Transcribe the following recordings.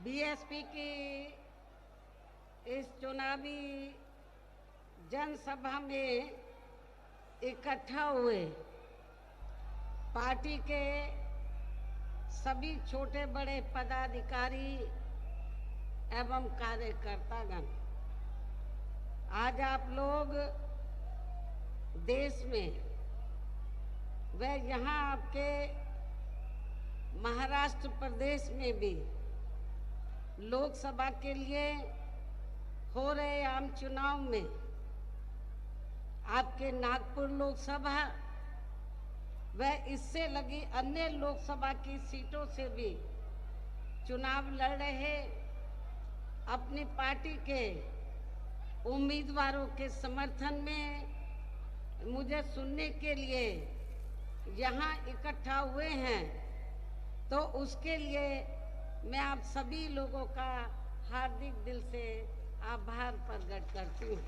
BSP की इस चुनावी जनसभा में इकट्ठा हुए पार्टी के सभी छोटे बड़े पदाधिकारी एवं कार्यकर्तागण, आज आप लोग देश में व यहाँ आपके महाराष्ट्र प्रदेश में भी लोकसभा के लिए हो रहे आम चुनाव में आपके नागपुर लोकसभा व इससे लगी अन्य लोकसभा की सीटों से भी चुनाव लड़ रहे अपनी पार्टी के उम्मीदवारों के समर्थन में मुझे सुनने के लिए यहाँ इकट्ठा हुए हैं, तो उसके लिए मैं आप सभी लोगों का हार्दिक दिल से आभार प्रकट करती हूँ।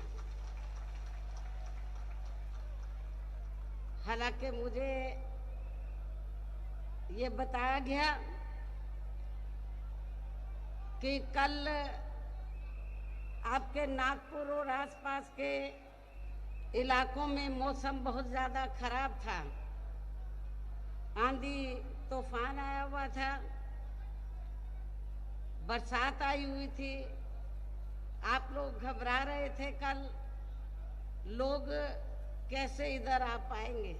हालांकि मुझे ये बताया गया कि कल आपके नागपुर और आसपास के इलाकों में मौसम बहुत ज़्यादा खराब था, आंधी तूफान आया हुआ था, बरसात आई हुई थी, आप लोग घबरा रहे थे कल लोग कैसे इधर आ पाएंगे,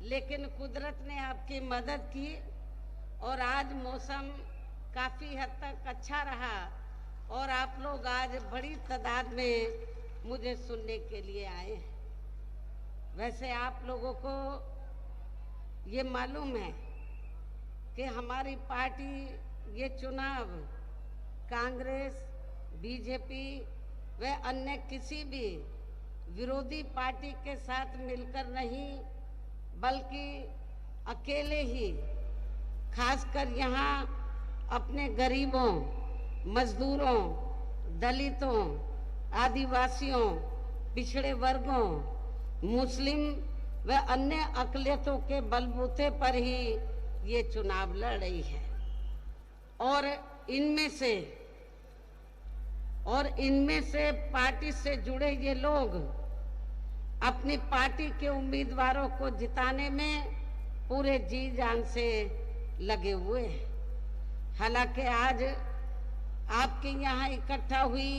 लेकिन कुदरत ने आपकी मदद की और आज मौसम काफ़ी हद तक अच्छा रहा और आप लोग आज बड़ी तादाद में मुझे सुनने के लिए आए हैं। वैसे आप लोगों को ये मालूम है कि हमारी पार्टी ये चुनाव कांग्रेस, बीजेपी व अन्य किसी भी विरोधी पार्टी के साथ मिलकर नहीं, बल्कि अकेले ही खासकर यहाँ अपने गरीबों, मजदूरों, दलितों, आदिवासियों, पिछड़े वर्गों, मुस्लिम व अन्य अक़लियतों के बलबूते पर ही ये चुनाव लड़ रही है और इनमें से पार्टी से जुड़े ये लोग अपनी पार्टी के उम्मीदवारों को जिताने में पूरे जी जान से लगे हुए हैं। हालांकि आज आपके यहाँ इकट्ठा हुई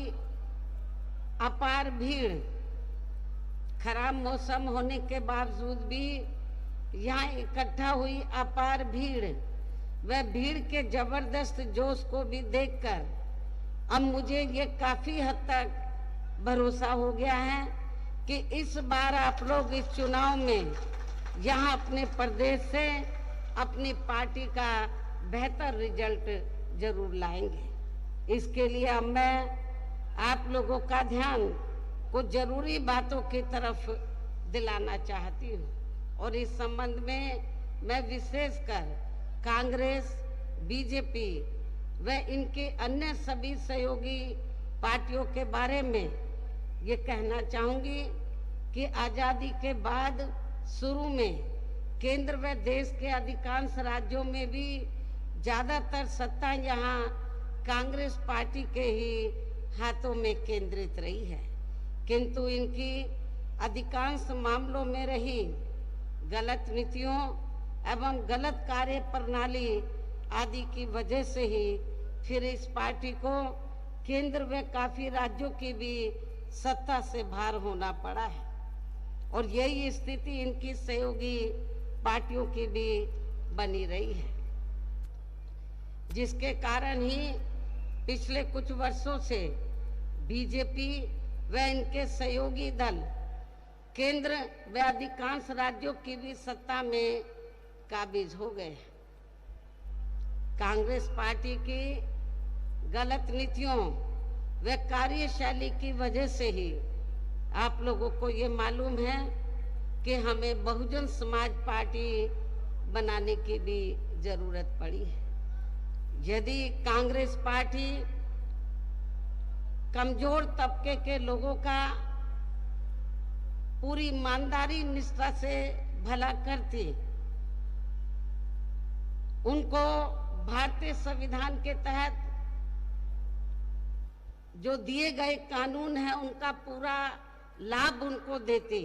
अपार भीड़, खराब मौसम होने के बावजूद भी यहाँ इकट्ठा हुई अपार भीड़ व भीड़ के जबरदस्त जोश को भी देखकर अब मुझे ये काफ़ी हद तक भरोसा हो गया है कि इस बार आप लोग इस चुनाव में यहाँ अपने प्रदेश से अपनी पार्टी का बेहतर रिजल्ट जरूर लाएंगे। इसके लिए अब मैं आप लोगों का ध्यान कुछ जरूरी बातों की तरफ दिलाना चाहती हूँ और इस संबंध में मैं विशेषकर कांग्रेस, बीजेपी व इनके अन्य सभी सहयोगी पार्टियों के बारे में ये कहना चाहूँगी कि आज़ादी के बाद शुरू में केंद्र व देश के अधिकांश राज्यों में भी ज़्यादातर सत्ता यहाँ कांग्रेस पार्टी के ही हाथों में केंद्रित रही है, किंतु इनकी अधिकांश मामलों में रही गलत नीतियों एवं गलत कार्य प्रणाली आदि की वजह से ही फिर इस पार्टी को केंद्र व काफ़ी राज्यों की भी सत्ता से बाहर होना पड़ा है और यही स्थिति इनकी सहयोगी पार्टियों की भी बनी रही है, जिसके कारण ही पिछले कुछ वर्षों से बीजेपी व इनके सहयोगी दल केंद्र व अधिकांश राज्यों की भी सत्ता में काबिज हो गए। कांग्रेस पार्टी की गलत नीतियों व कार्यशैली की वजह से ही आप लोगों को ये मालूम है कि हमें बहुजन समाज पार्टी बनाने की भी जरूरत पड़ी है। यदि कांग्रेस पार्टी कमजोर तबके के लोगों का पूरी ईमानदारी निष्ठा से भला करती, उनको भारतीय संविधान के तहत जो दिए गए कानून है उनका पूरा लाभ उनको देते,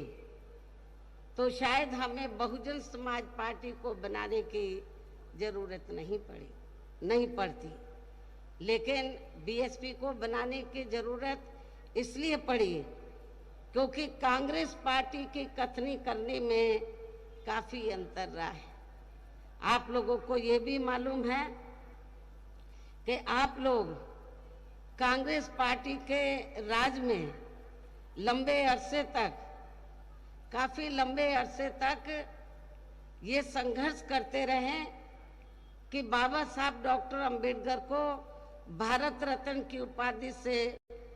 तो शायद हमें बहुजन समाज पार्टी को बनाने की जरूरत नहीं पड़ती। लेकिन बीएसपी को बनाने की जरूरत इसलिए पड़ी क्योंकि कांग्रेस पार्टी की कथनी करने में काफी अंतर रहा है। आप लोगों को ये भी मालूम है कि आप लोग कांग्रेस पार्टी के राज में काफी लंबे अरसे तक ये संघर्ष करते रहे कि बाबा साहब डॉक्टर अंबेडकर को भारत रत्न की उपाधि से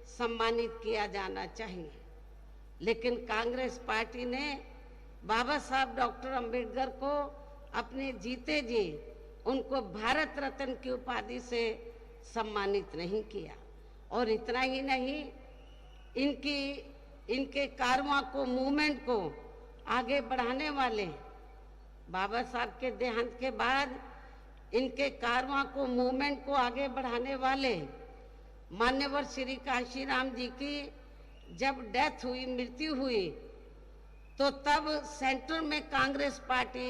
सम्मानित किया जाना चाहिए। लेकिन कांग्रेस पार्टी ने बाबा साहब डॉक्टर अंबेडकर को अपने जीते जी उनको भारत रत्न की उपाधि से सम्मानित नहीं किया। और इतना ही नहीं, इनके कारवां को, मूवमेंट को आगे बढ़ाने वाले, बाबा साहब के देहांत के बाद इनके कारवां को, मूवमेंट को आगे बढ़ाने वाले मान्यवर श्री कांशीराम जी की जब डेथ हुई, मृत्यु हुई, तो तब सेंटर में कांग्रेस पार्टी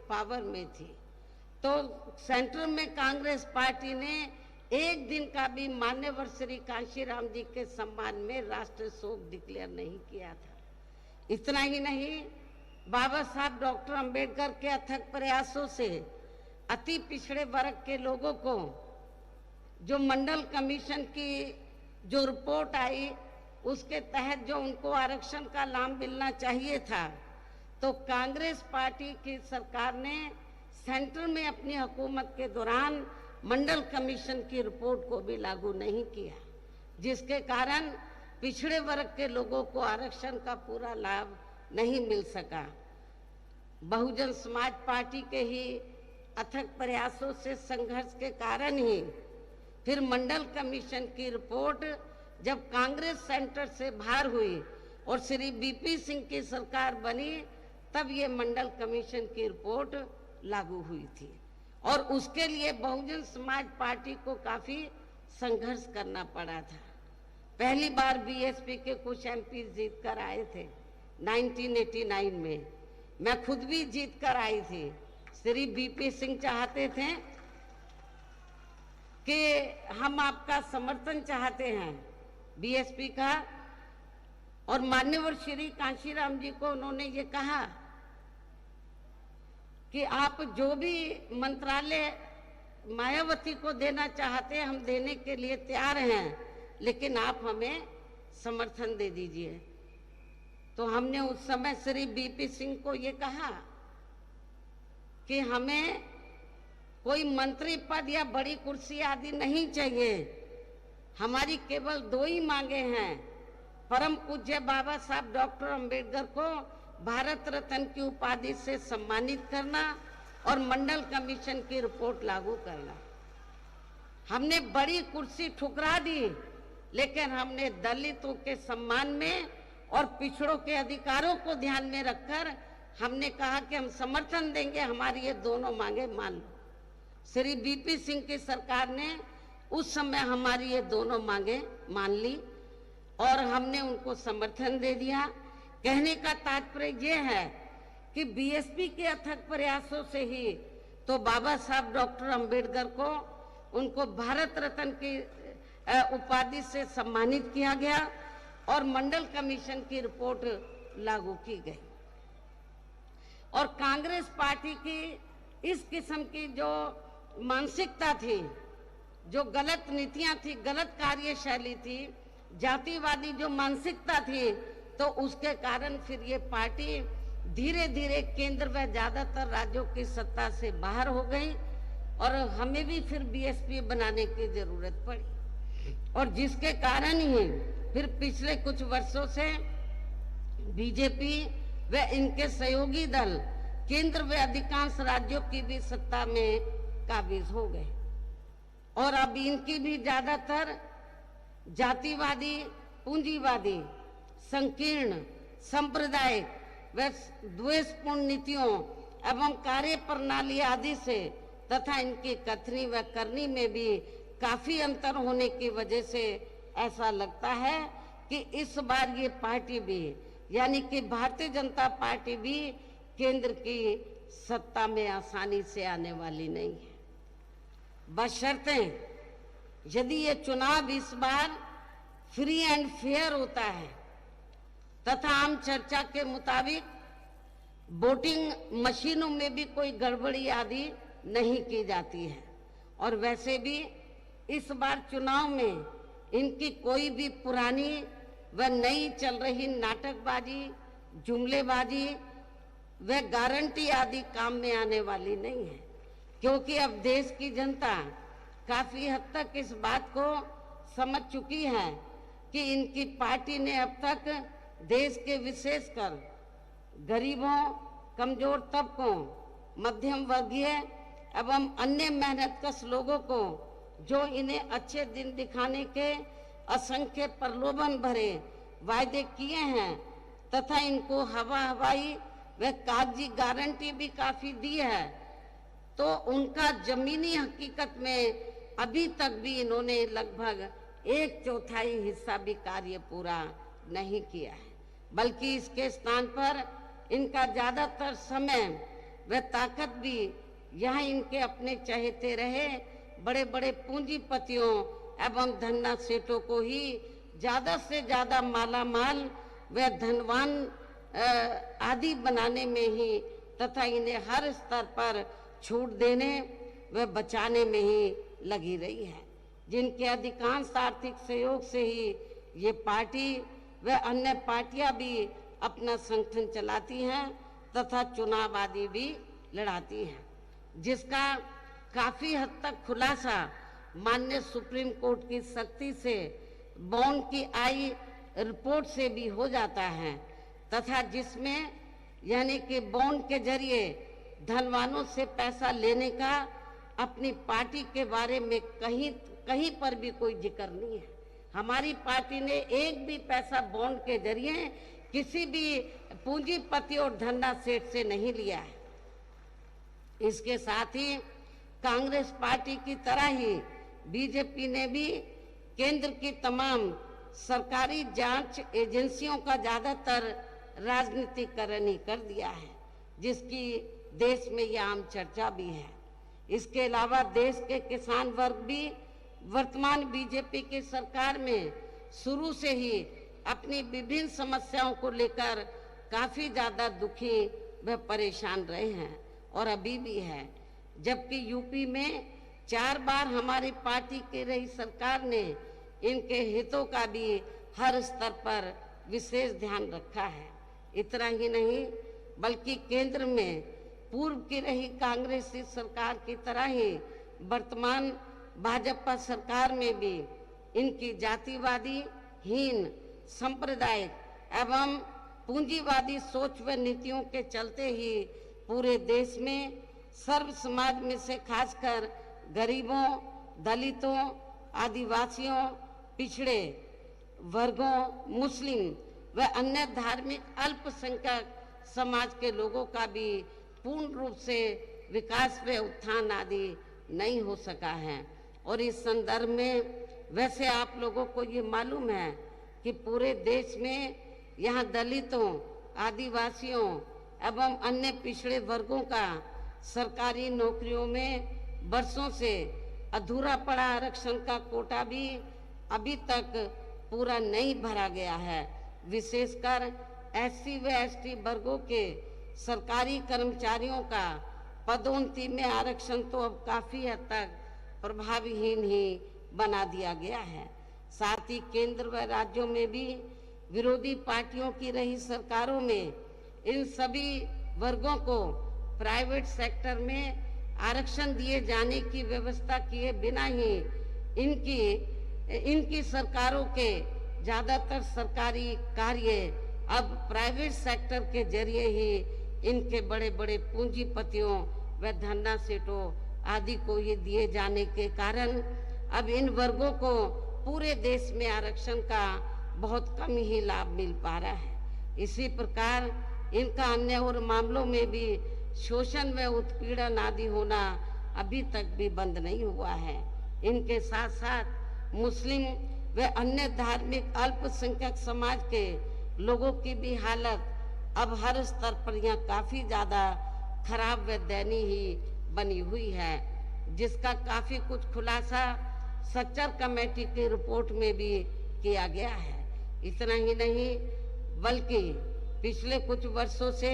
पावर में थी। तो सेंटर में कांग्रेस पार्टी ने एक दिन का भी मान्यवर श्री कांशीराम जी के सम्मान में राष्ट्रीय शोक डिक्लेयर नहीं किया था। इतना ही नहीं, बाबा साहब डॉक्टर अंबेडकर के अथक प्रयासों से अति पिछड़े वर्ग के लोगों को जो मंडल कमीशन की जो रिपोर्ट आई उसके तहत जो उनको आरक्षण का लाभ मिलना चाहिए था, तो कांग्रेस पार्टी की सरकार ने सेंटर में अपनी हुकूमत के दौरान मंडल कमीशन की रिपोर्ट को भी लागू नहीं किया, जिसके कारण पिछड़े वर्ग के लोगों को आरक्षण का पूरा लाभ नहीं मिल सका। बहुजन समाज पार्टी के ही अथक प्रयासों से, संघर्ष के कारण ही फिर मंडल कमीशन की रिपोर्ट जब कांग्रेस सेंटर से बाहर हुई और श्री बीपी सिंह की सरकार बनी, तब ये मंडल कमीशन की रिपोर्ट लागू हुई थी। और उसके लिए बहुजन समाज पार्टी को काफी संघर्ष करना पड़ा था। पहली बार बीएसपी के कुछ एमपी जीत कर आए थे 1989 में। मैं खुद भी जीत कर आई थी। श्री बीपी सिंह चाहते थे कि हम आपका समर्थन चाहते हैं बीएसपी का, और मान्यवर श्री कांशीराम जी को उन्होंने ये कहा कि आप जो भी मंत्रालय मायावती को देना चाहते हैं हम देने के लिए तैयार हैं, लेकिन आप हमें समर्थन दे दीजिए। तो हमने उस समय श्री बीपी सिंह को ये कहा कि हमें कोई मंत्री पद या बड़ी कुर्सी आदि नहीं चाहिए, हमारी केवल दो ही मांगे हैं, परम पूज्य बाबा साहब डॉक्टर अंबेडकर को भारत रत्न की उपाधि से सम्मानित करना और मंडल कमीशन की रिपोर्ट लागू करना। हमने बड़ी कुर्सी ठुकरा दी, लेकिन हमने दलितों के सम्मान में और पिछड़ों के अधिकारों को ध्यान में रखकर हमने कहा कि हम समर्थन देंगे, हमारी ये दोनों मांगे मान लो। श्री बीपी सिंह की सरकार ने उस समय हमारी ये दोनों मांगे मान ली और हमने उनको समर्थन दे दिया। कहने का तात्पर्य ये है कि बीएसपी के अथक प्रयासों से ही तो बाबा साहब डॉक्टर अंबेडकर को उनको भारत रत्न की उपाधि से सम्मानित किया गया और मंडल कमीशन की रिपोर्ट लागू की गई। और कांग्रेस पार्टी की इस किस्म की जो मानसिकता थी, जो गलत नीतियां थी, गलत कार्यशैली थी, जातिवादी जो मानसिकता थी, तो उसके कारण फिर ये पार्टी धीरे धीरे केंद्र व ज्यादातर राज्यों की सत्ता से बाहर हो गई और हमें भी फिर बीएसपी बनाने की जरूरत पड़ी। और जिसके कारण ही फिर पिछले कुछ वर्षों से बीजेपी व इनके सहयोगी दल केंद्र व अधिकांश राज्यों की भी सत्ता में काबिज हो गए और अब इनकी भी ज्यादातर जातिवादी, पूंजीवादी, संकीर्ण, सांप्रदायिक व द्वेषपूर्ण नीतियों एवं कार्य प्रणाली आदि से तथा इनकी कथनी व करनी में भी काफी अंतर होने की वजह से ऐसा लगता है कि इस बार ये पार्टी भी यानी कि भारतीय जनता पार्टी भी केंद्र की सत्ता में आसानी से आने वाली नहीं है। बशर्ते यदि ये चुनाव इस बार फ्री एंड फेयर होता है तथा आम चर्चा के मुताबिक वोटिंग मशीनों में भी कोई गड़बड़ी आदि नहीं की जाती है, और वैसे भी इस बार चुनाव में इनकी कोई भी पुरानी व नई चल रही नाटकबाजी, जुमलेबाजी व गारंटी आदि काम में आने वाली नहीं है, क्योंकि अब देश की जनता काफी हद तक इस बात को समझ चुकी है कि इनकी पार्टी ने अब तक देश के विशेषकर गरीबों, कमजोर तबकों, मध्यम वर्गीय एवं अन्य मेहनतकश लोगों को जो इन्हें अच्छे दिन दिखाने के असंख्य प्रलोभन भरे वायदे किए हैं तथा इनको हवाई व कागजी गारंटी भी काफी दी है, तो उनका जमीनी हकीकत में अभी तक भी इन्होंने लगभग 1/4 हिस्सा भी कार्य पूरा नहीं किया है, बल्कि इसके स्थान पर इनका ज्यादातर समय व ताकत भी यहाँ इनके अपने चहेते रहे बड़े बड़े पूंजीपतियों एवं धन्ना सेठों को ही ज्यादा से ज्यादा मालामाल व धनवान आदि बनाने में ही तथा इन्हें हर स्तर पर छूट देने व बचाने में ही लगी रही है, जिनके अधिकांश आर्थिक सहयोग से ही ये पार्टी व अन्य पार्टियां भी अपना संगठन चलाती हैं तथा चुनाव आदि भी लड़ाती हैं, जिसका काफी हद तक खुलासा माननीय सुप्रीम कोर्ट की सख्ती से बॉन्ड की आई रिपोर्ट से भी हो जाता है तथा जिसमें यानी कि बॉन्ड के जरिए धनवानों से पैसा लेने का अपनी पार्टी के बारे में कहीं पर भी कोई जिक्र नहीं है। हमारी पार्टी ने एक भी पैसा बॉन्ड के जरिए किसी भी पूंजीपति और धन्ना सेठ से नहीं लिया है। इसके साथ ही कांग्रेस पार्टी की तरह ही बीजेपी ने भी केंद्र की तमाम सरकारी जांच एजेंसियों का ज्यादातर राजनीतिकरण ही कर दिया है, जिसकी देश में यह आम चर्चा भी है। इसके अलावा देश के किसान वर्ग भी वर्तमान बीजेपी की सरकार में शुरू से ही अपनी विभिन्न समस्याओं को लेकर काफी ज्यादा दुखी व परेशान रहे हैं और अभी भी है, जबकि यूपी में 4 बार हमारी पार्टी की रही सरकार ने इनके हितों का भी हर स्तर पर विशेष ध्यान रखा है। इतना ही नहीं बल्कि केंद्र में पूर्व की रही कांग्रेसी सरकार की तरह ही वर्तमान भाजपा सरकार में भी इनकी जातिवादी, हीन, सांप्रदायिक एवं पूंजीवादी सोच व नीतियों के चलते ही पूरे देश में सर्व समाज में से खासकर गरीबों, दलितों, आदिवासियों, पिछड़े वर्गों, मुस्लिम व अन्य धार्मिक अल्पसंख्यक समाज के लोगों का भी पूर्ण रूप से विकास व उत्थान आदि नहीं हो सका है। और इस संदर्भ में वैसे आप लोगों को ये मालूम है कि पूरे देश में यहाँ दलितों, आदिवासियों एवं अन्य पिछड़े वर्गों का सरकारी नौकरियों में वर्षों से अधूरा पड़ा आरक्षण का कोटा भी अभी तक पूरा नहीं भरा गया है। विशेषकर एससी व एसटी वर्गों के सरकारी कर्मचारियों का पदोन्नति में आरक्षण तो अब काफी हद तक प्रभावहीन ही बना दिया गया है। साथ ही केंद्र व राज्यों में भी विरोधी पार्टियों की रही सरकारों में इन सभी वर्गों को प्राइवेट सेक्टर में आरक्षण दिए जाने की व्यवस्था किए बिना ही इनकी सरकारों के ज्यादातर सरकारी कार्य अब प्राइवेट सेक्टर के जरिए ही इनके बड़े बड़े पूंजीपतियों व धन्ना सेठों आदि को ये दिए जाने के कारण अब इन वर्गों को पूरे देश में आरक्षण का बहुत कम ही लाभ मिल पा रहा है। इसी प्रकार इनका अन्य और मामलों में भी शोषण व उत्पीड़न आदि होना अभी तक भी बंद नहीं हुआ है। इनके साथ साथ मुस्लिम व अन्य धार्मिक अल्पसंख्यक समाज के लोगों की भी हालत अब हर स्तर पर यहाँ काफी ज्यादा खराब व दयनीय ही बनी हुई है, जिसका काफी कुछ खुलासा सच्चर कमेटी की रिपोर्ट में भी किया गया है। इतना ही नहीं बल्कि पिछले कुछ वर्षों से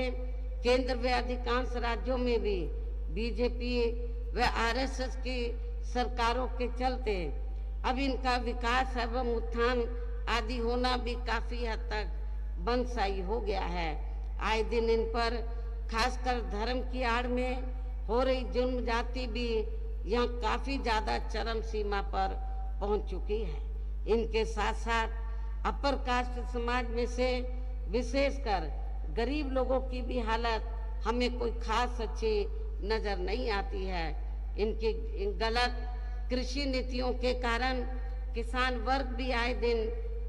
केंद्र व अधिकांश राज्यों में भी बीजेपी व आरएसएस की सरकारों के चलते अब इनका विकास एवं उत्थान आदि होना भी काफी हद तक बंदशाही हो गया है। आए दिन इन पर खासकर धर्म की आड़ में हो रही जुल्म जाति भी यहाँ काफी ज्यादा चरम सीमा पर पहुंच चुकी है। इनके साथ साथ अपर कास्ट समाज में से विशेषकर गरीब लोगों की भी हालत हमें कोई खास अच्छी नजर नहीं आती है। इनकी गलत कृषि नीतियों के कारण किसान वर्ग भी आए दिन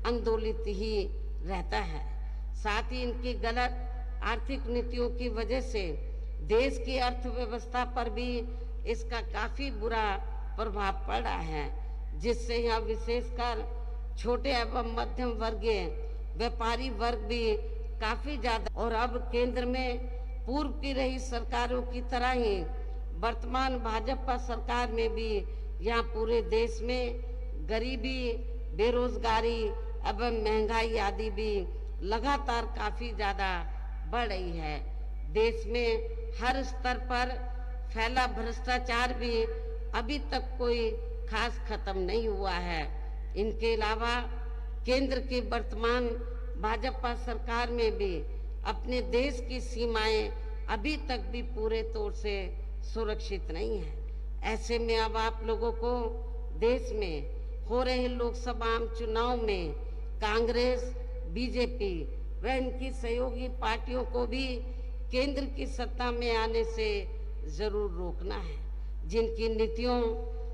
आंदोलित ही रहता है। साथ ही इनकी गलत आर्थिक नीतियों की वजह से देश की अर्थव्यवस्था पर भी इसका काफी बुरा प्रभाव पड़ रहा है, जिससे यहाँ विशेषकर छोटे एवं मध्यम वर्गीय व्यापारी वर्ग भी काफी ज्यादा, और अब केंद्र में पूर्व की रही सरकारों की तरह ही वर्तमान भाजपा सरकार में भी यहाँ पूरे देश में गरीबी, बेरोजगारी एवं महंगाई आदि भी लगातार काफी ज्यादा बढ़ रही है। देश में हर स्तर पर फैला भ्रष्टाचार भी अभी तक कोई खास खत्म नहीं हुआ है। इनके अलावा केंद्र की वर्तमान भाजपा सरकार में भी अपने देश की सीमाएं अभी तक भी पूरे तौर से सुरक्षित नहीं है। ऐसे में अब आप लोगों को देश में हो रहे लोकसभा चुनाव में कांग्रेस, बीजेपी व इनकी सहयोगी पार्टियों को भी केंद्र की सत्ता में आने से जरूर रोकना है, जिनकी नीतियों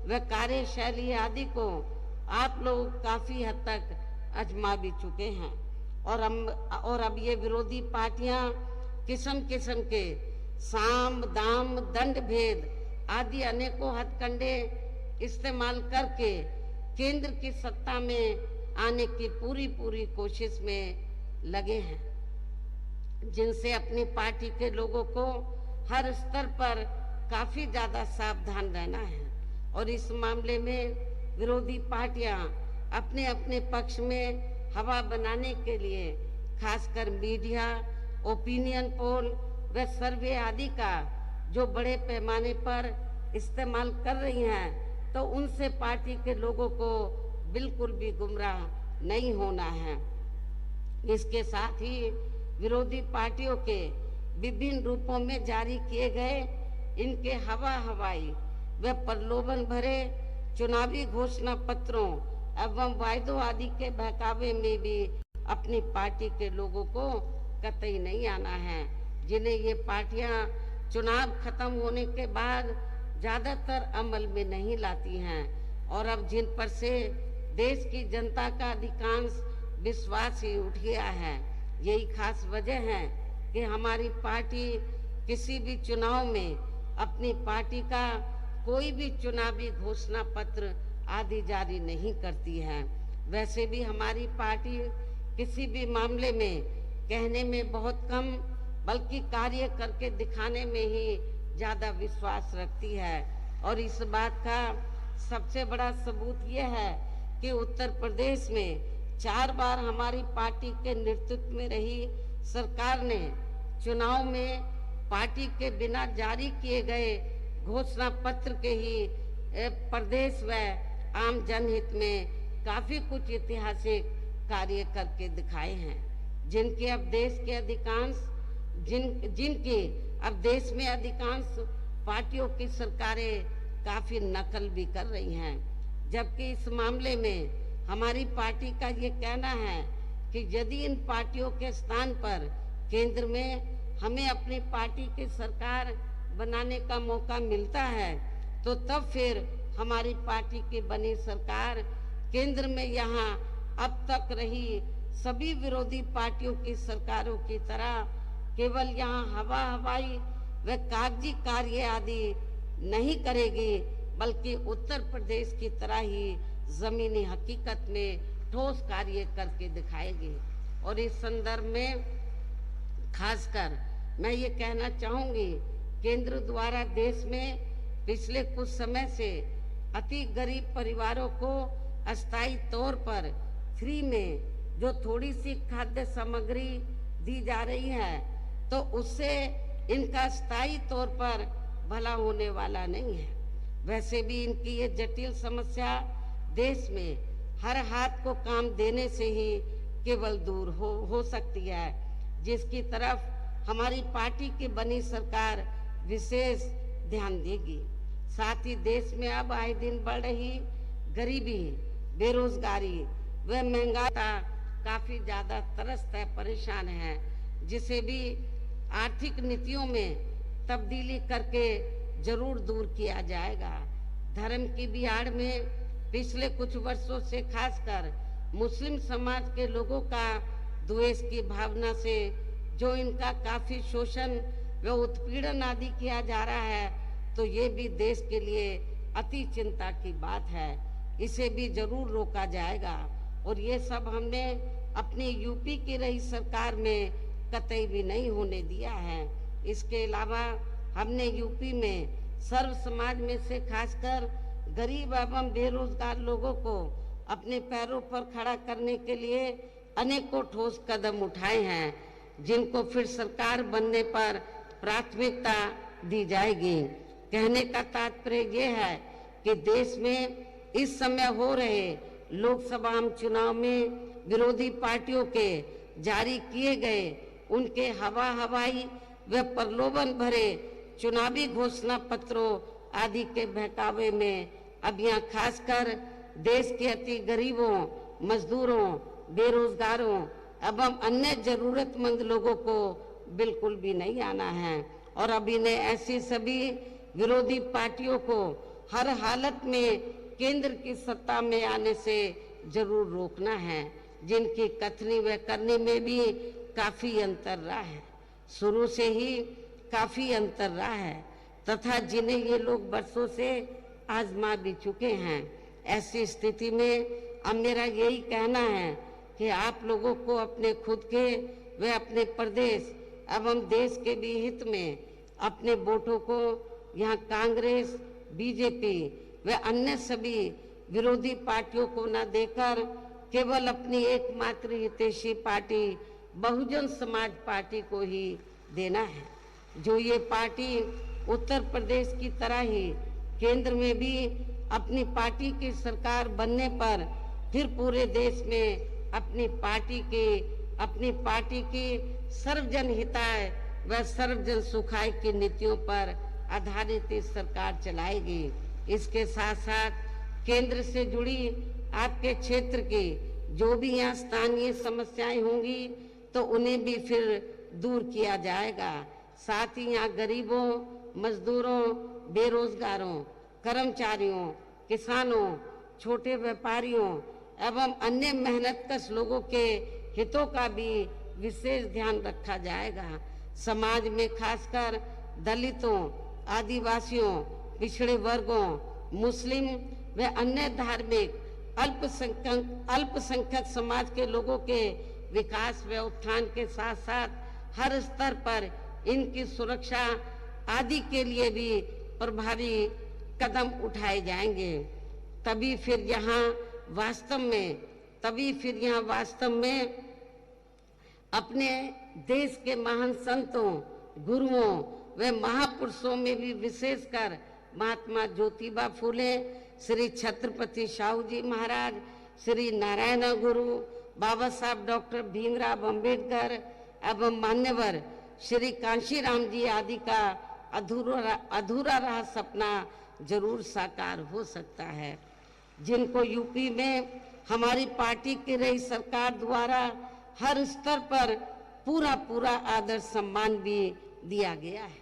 व कार्यशैली आदि को आप लोग काफी हद तक आजमा भी चुके हैं। और अब ये विरोधी पार्टियां किस्म किस्म के साम, दाम, दंड भेद आदि अनेकों हथकंडे इस्तेमाल करके केंद्र की सत्ता में आने की पूरी कोशिश में लगे हैं, जिनसे अपनी पार्टी के लोगों को हर स्तर पर काफी ज्यादा सावधान रहना है। और इस मामले में विरोधी पार्टियां अपने अपने पक्ष में हवा बनाने के लिए खासकर मीडिया, ओपिनियन पोल व सर्वे आदि का जो बड़े पैमाने पर इस्तेमाल कर रही हैं, तो उनसे पार्टी के लोगों को बिल्कुल भी गुमराह नहीं होना है। इसके साथ ही विरोधी पार्टियों के विभिन्न रूपों में जारी किए गए इनके हवाई व प्रलोभन भरे चुनावी घोषणा पत्रों एवं वायदों आदि के बहकावे में भी अपनी पार्टी के लोगों को कतई नहीं आना है, जिन्हें ये पार्टियां चुनाव खत्म होने के बाद ज्यादातर अमल में नहीं लाती हैं, और अब जिन पर से देश की जनता का अधिकांश विश्वास ही उठ गया है। यही खास वजह है कि हमारी पार्टी किसी भी चुनाव में अपनी पार्टी का कोई भी चुनावी घोषणा पत्र आदि जारी नहीं करती है। वैसे भी हमारी पार्टी किसी भी मामले में कहने में बहुत कम बल्कि कार्य करके दिखाने में ही ज्यादा विश्वास रखती है। और इस बात का सबसे बड़ा सबूत यह है कि उत्तर प्रदेश में 4 बार हमारी पार्टी के नेतृत्व में रही सरकार ने चुनाव में पार्टी के बिना जारी किए गए घोषणा पत्र के ही प्रदेश व आम जनहित में काफी कुछ ऐतिहासिक कार्य करके दिखाए हैं, जिनकी अब देश में अधिकांश पार्टियों की सरकारें काफी नकल भी कर रही हैं। जबकि इस मामले में हमारी पार्टी का ये कहना है कि यदि इन पार्टियों के स्थान पर केंद्र में हमें अपनी पार्टी की सरकार बनाने का मौका मिलता है, तो तब फिर हमारी पार्टी की बनी सरकार केंद्र में यहाँ अब तक रही सभी विरोधी पार्टियों की सरकारों की तरह केवल यहाँ हवाई व कागजी कार्य आदि नहीं करेगी, बल्कि उत्तर प्रदेश की तरह ही जमीनी हकीकत में ठोस कार्य करके दिखाएगी। और इस संदर्भ में खासकर मैं ये कहना चाहूंगी, केंद्र द्वारा देश में पिछले कुछ समय से अति गरीब परिवारों को अस्थायी तौर पर फ्री में जो थोड़ी सी खाद्य सामग्री दी जा रही है, तो उससे इनका स्थायी तौर पर भला होने वाला नहीं है। वैसे भी इनकी ये जटिल समस्या देश में हर हाथ को काम देने से ही केवल दूर हो सकती है, जिसकी तरफ हमारी पार्टी की बनी सरकार विशेष ध्यान देगी। साथ ही देश में अब आए दिन बढ़ रही गरीबी, बेरोजगारी व महंगाई काफी ज्यादा त्रस्त है, परेशान है, जिसे भी आर्थिक नीतियों में तब्दीली करके जरूर दूर किया जाएगा। धर्म की भी आड़ में पिछले कुछ वर्षों से खासकर मुस्लिम समाज के लोगों का द्वेष की भावना से जो इनका काफी शोषण व उत्पीड़न आदि किया जा रहा है, तो ये भी देश के लिए अति चिंता की बात है। इसे भी जरूर रोका जाएगा। और ये सब हमने अपनी यूपी की रही सरकार में कतई भी नहीं होने दिया है। इसके अलावा हमने यूपी में सर्व समाज में से खासकर गरीब एवं बेरोजगार लोगों को अपने पैरों पर खड़ा करने के लिए अनेकों ठोस कदम उठाए हैं, जिनको फिर सरकार बनने पर प्राथमिकता दी जाएगी। कहने का तात्पर्य ये है कि देश में इस समय हो रहे लोकसभा चुनाव में विरोधी पार्टियों के जारी किए गए उनके हवाई व प्रलोभन भरे चुनावी घोषणा पत्रों आदि के बहकावे में अब यहाँ खासकर देश के अति गरीबों, मजदूरों, बेरोजगारों एवं अन्य जरूरतमंद लोगों को बिल्कुल भी नहीं आना है। और अब इन्हें ऐसी सभी विरोधी पार्टियों को हर हालत में केंद्र की सत्ता में आने से जरूर रोकना है, जिनकी कथनी व करने में भी काफी अंतर रहा है, शुरू से ही काफी अंतर रहा है, तथा जिन्हें ये लोग बरसों से आजमा भी चुके हैं। ऐसी स्थिति में अब मेरा यही कहना है कि आप लोगों को अपने खुद के व अपने प्रदेश एवं देश के भी हित में अपने वोटों को यहाँ कांग्रेस, बीजेपी व अन्य सभी विरोधी पार्टियों को न देकर केवल अपनी एकमात्र हितैषी पार्टी बहुजन समाज पार्टी को ही देना है, जो ये पार्टी उत्तर प्रदेश की तरह ही केंद्र में भी अपनी पार्टी की सरकार बनने पर फिर पूरे देश में अपनी पार्टी की सर्वजन हिताय व सर्वजन सुखाय की नीतियों पर आधारित इस सरकार चलाएगी। इसके साथ साथ केंद्र से जुड़ी आपके क्षेत्र की जो भी यहाँ स्थानीय समस्याएं होंगी तो उन्हें भी फिर दूर किया जाएगा। साथ ही यहाँ गरीबों, मजदूरों, बेरोजगारों, कर्मचारियों, किसानों, छोटे व्यापारियों एवं अन्य मेहनतकश लोगों के हितों का भी विशेष ध्यान रखा जाएगा। समाज में खासकर दलितों, आदिवासियों, पिछड़े वर्गों, मुस्लिम व अन्य धार्मिक अल्पसंख्यक समाज के लोगों के विकास व उत्थान के साथ साथ हर स्तर पर इनकी सुरक्षा आदि के लिए भी प्रभावी कदम उठाए जाएंगे। तभी फिर यहाँ वास्तव में अपने देश के महान संतों, गुरुओं व महापुरुषों में भी विशेषकर महात्मा ज्योतिबा फूले, श्री छत्रपति शाहू जी महाराज, श्री नारायण गुरु, बाबा साहब डॉक्टर भीमराव अंबेडकर एवं मान्यवर श्री कांशीराम जी आदि का अधूरा रहा सपना जरूर साकार हो सकता है, जिनको यूपी में हमारी पार्टी की रही सरकार द्वारा हर स्तर पर पूरा आदर सम्मान भी दिया गया है।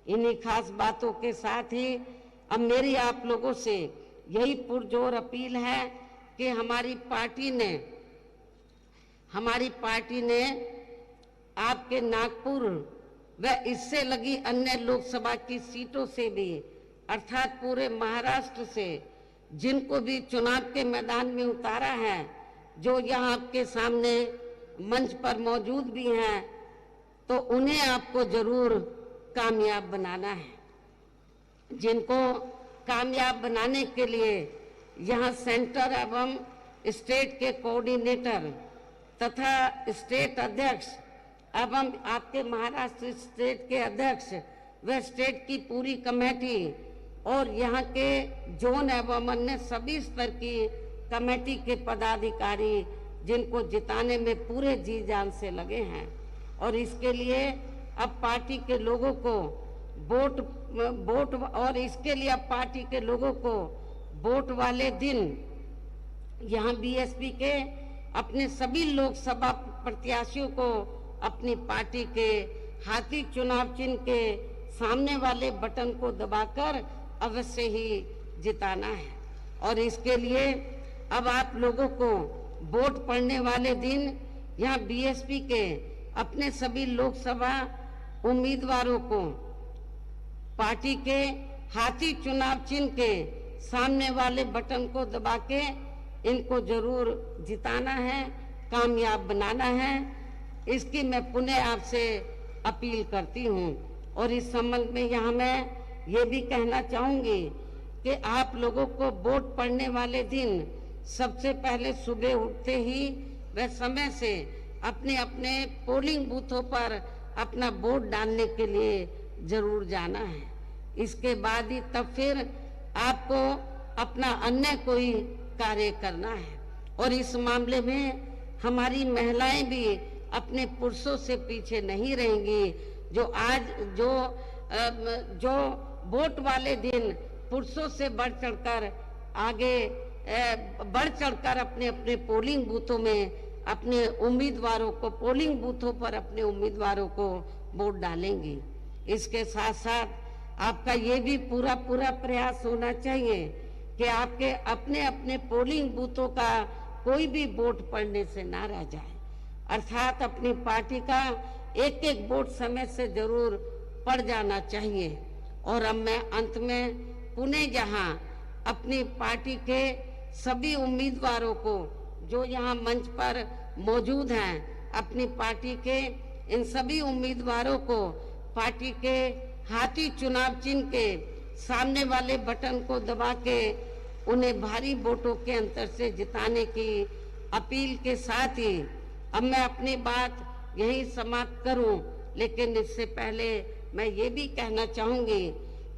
इन्हीं खास बातों के साथ ही अब मेरी आप लोगों से यही पुरजोर अपील है कि हमारी पार्टी ने आपके नागपुर व इससे लगी अन्य लोकसभा की सीटों से भी अर्थात पूरे महाराष्ट्र से जिनको भी चुनाव के मैदान में उतारा है, जो यहाँ आपके सामने मंच पर मौजूद भी हैं, तो उन्हें आपको जरूर कामयाब बनाना है। जिनको कामयाब बनाने के लिए यहाँ सेंटर एवं स्टेट के कोऑर्डिनेटर तथा स्टेट अध्यक्ष एवं आपके महाराष्ट्र स्टेट के अध्यक्ष व स्टेट की पूरी कमेटी और यहाँ के जोन एवं अन्य सभी स्तर की कमेटी के पदाधिकारी जिनको जिताने में पूरे जी जान से लगे हैं, और इसके लिए अब पार्टी के लोगों को वोट और इसके लिए अब पार्टी के लोगों को वोट वाले दिन यहाँ बीएसपी के अपने सभी लोकसभा प्रत्याशियों को अपनी पार्टी के हाथी चुनाव चिन्ह के सामने वाले बटन को दबाकर अवश्य ही जिताना है। और इसके लिए अब आप लोगों को वोट पड़ने वाले दिन यहाँ बीएसपी के अपने सभी लोकसभा उम्मीदवारों को पार्टी के हाथी चुनाव चिन्ह के सामने वाले बटन को दबा के इनको जरूर जिताना है, कामयाब बनाना है। इसकी मैं पुनः आपसे अपील करती हूँ। और इस संबंध में यहाँ मैं ये भी कहना चाहूँगी कि आप लोगों को वोट पड़ने वाले दिन सबसे पहले सुबह उठते ही व समय से अपने अपने पोलिंग बूथों पर अपना वोट डालने के लिए जरूर जाना है। इसके बाद ही तब फिर आपको अपना अन्य कोई कार्य करना है। और इस मामले में हमारी महिलाएं भी अपने पुरुषों से पीछे नहीं रहेंगी। जो वोट वाले दिन पुरुषों से बढ़ चढ़कर अपने अपने पोलिंग बूथों में अपने उम्मीदवारों को पोलिंग बूथों पर अपने उम्मीदवारों को वोट डालेंगी। इसके साथ साथ आपका ये भी पूरा प्रयास होना चाहिए कि आपके अपने अपने पोलिंग बूथों का कोई भी वोट पड़ने से ना रह जाए, अर्थात अपनी पार्टी का एक एक वोट समय से जरूर पड़ जाना चाहिए। और अब मैं अंत में पुणे जहां अपनी पार्टी के सभी उम्मीदवारों को जो यहाँ मंच पर मौजूद हैं, अपनी पार्टी के इन सभी उम्मीदवारों को पार्टी के हाथी चुनाव चिन्ह के सामने वाले बटन को दबा के उन्हें भारी वोटों के अंतर से जिताने की अपील के साथ ही अब मैं अपनी बात यहीं समाप्त करूं। लेकिन इससे पहले मैं ये भी कहना चाहूंगी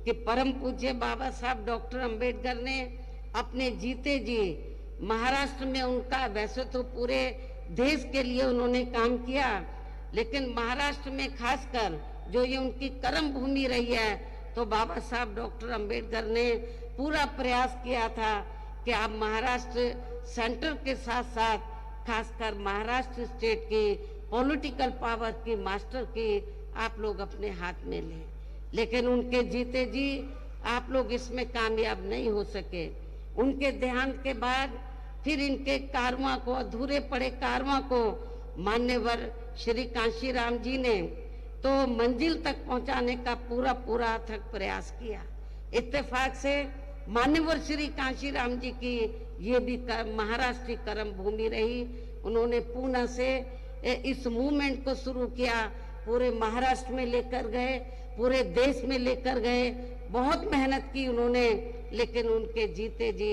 कि परम पूज्य बाबा साहब डॉक्टर अंबेडकर ने अपने जीते जी महाराष्ट्र में उनका, वैसे तो पूरे देश के लिए उन्होंने काम किया, लेकिन महाराष्ट्र में खासकर जो ये उनकी कर्म भूमि रही है, तो बाबा साहब डॉक्टर अंबेडकर ने पूरा प्रयास किया था कि आप महाराष्ट्र सेंटर के साथ साथ खासकर महाराष्ट्र स्टेट की पॉलिटिकल पावर की मास्टर की आप लोग अपने हाथ में लें। लेकिन उनके जीते जी आप लोग इसमें कामयाब नहीं हो सके। उनके देहांत के बाद फिर इनके कारवां को, अधूरे पड़े कारवां को मान्यवर श्री कांशीराम जी ने तो मंजिल तक पहुंचाने का पूरा अथक प्रयास किया। इत्तेफाक से मान्यवर श्री कांशीराम जी की ये भी महाराष्ट्र की कर्म भूमि रही। उन्होंने पूना से इस मूवमेंट को शुरू किया, पूरे महाराष्ट्र में लेकर गए, पूरे देश में लेकर गए, बहुत मेहनत की उन्होंने। लेकिन उनके जीते जी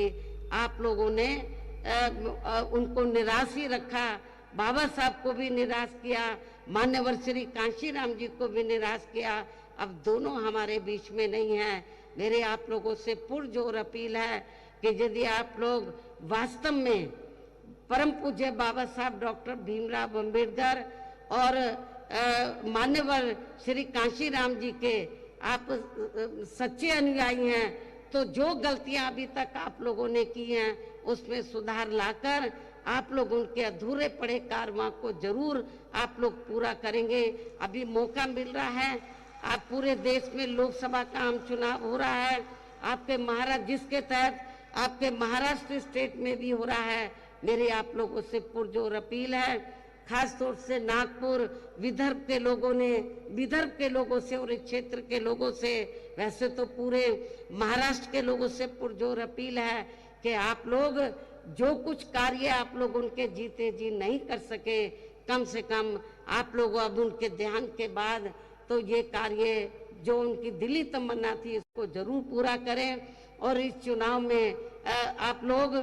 आप लोगों ने उनको निराश ही रखा। बाबा साहब को भी निराश किया, मान्यवर श्री कांशीराम जी को भी निराश किया। अब दोनों हमारे बीच में नहीं है। मेरे आप लोगों से पुरजोर अपील है कि यदि आप लोग वास्तव में परम पूज्य बाबा साहब डॉक्टर भीमराव अंबेडकर और मान्यवर श्री कांशीराम जी के आप सच्चे अनुयायी हैं, तो जो गलतियां अभी तक आप लोगों ने की हैं उसमें सुधार लाकर आप लोग उनके अधूरे पड़े कारवां को जरूर आप लोग पूरा करेंगे। अभी मौका मिल रहा है, आप पूरे देश में लोकसभा का आम चुनाव हो रहा है, आपके महाराष्ट्र जिसके तहत आपके महाराष्ट्र स्टेट में भी हो रहा है। मेरी आप लोगों से पुरजोर अपील है, खास तौर से नागपुर विदर्भ के लोगों ने, विदर्भ के लोगों से और इस क्षेत्र के लोगों से, वैसे तो पूरे महाराष्ट्र के लोगों से पुरजोर अपील है कि आप लोग जो कुछ कार्य आप लोग उनके जीते जी नहीं कर सके, कम से कम आप लोग अब उनके देहांत के बाद तो ये कार्य जो उनकी दिली तमन्ना थी इसको जरूर पूरा करें और इस चुनाव में आप लोग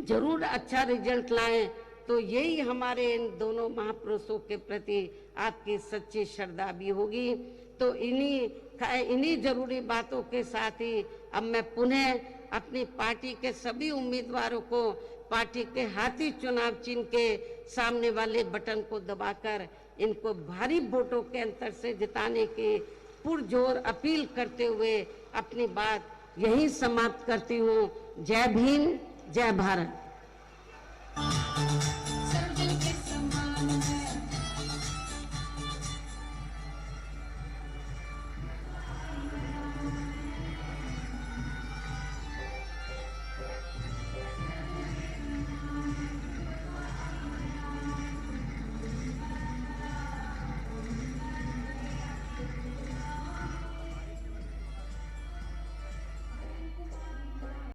जरूर अच्छा रिजल्ट लाएं। तो यही हमारे इन दोनों महापुरुषों के प्रति आपकी सच्ची श्रद्धा भी होगी। तो इन्हीं जरूरी बातों के साथ ही अब मैं पुनः अपनी पार्टी के सभी उम्मीदवारों को पार्टी के हाथी चुनाव चिन्ह के सामने वाले बटन को दबाकर इनको भारी वोटों के अंतर से जिताने की पुरजोर अपील करते हुए अपनी बात यहीं समाप्त करती हूँ। जय भीम, जय भारत।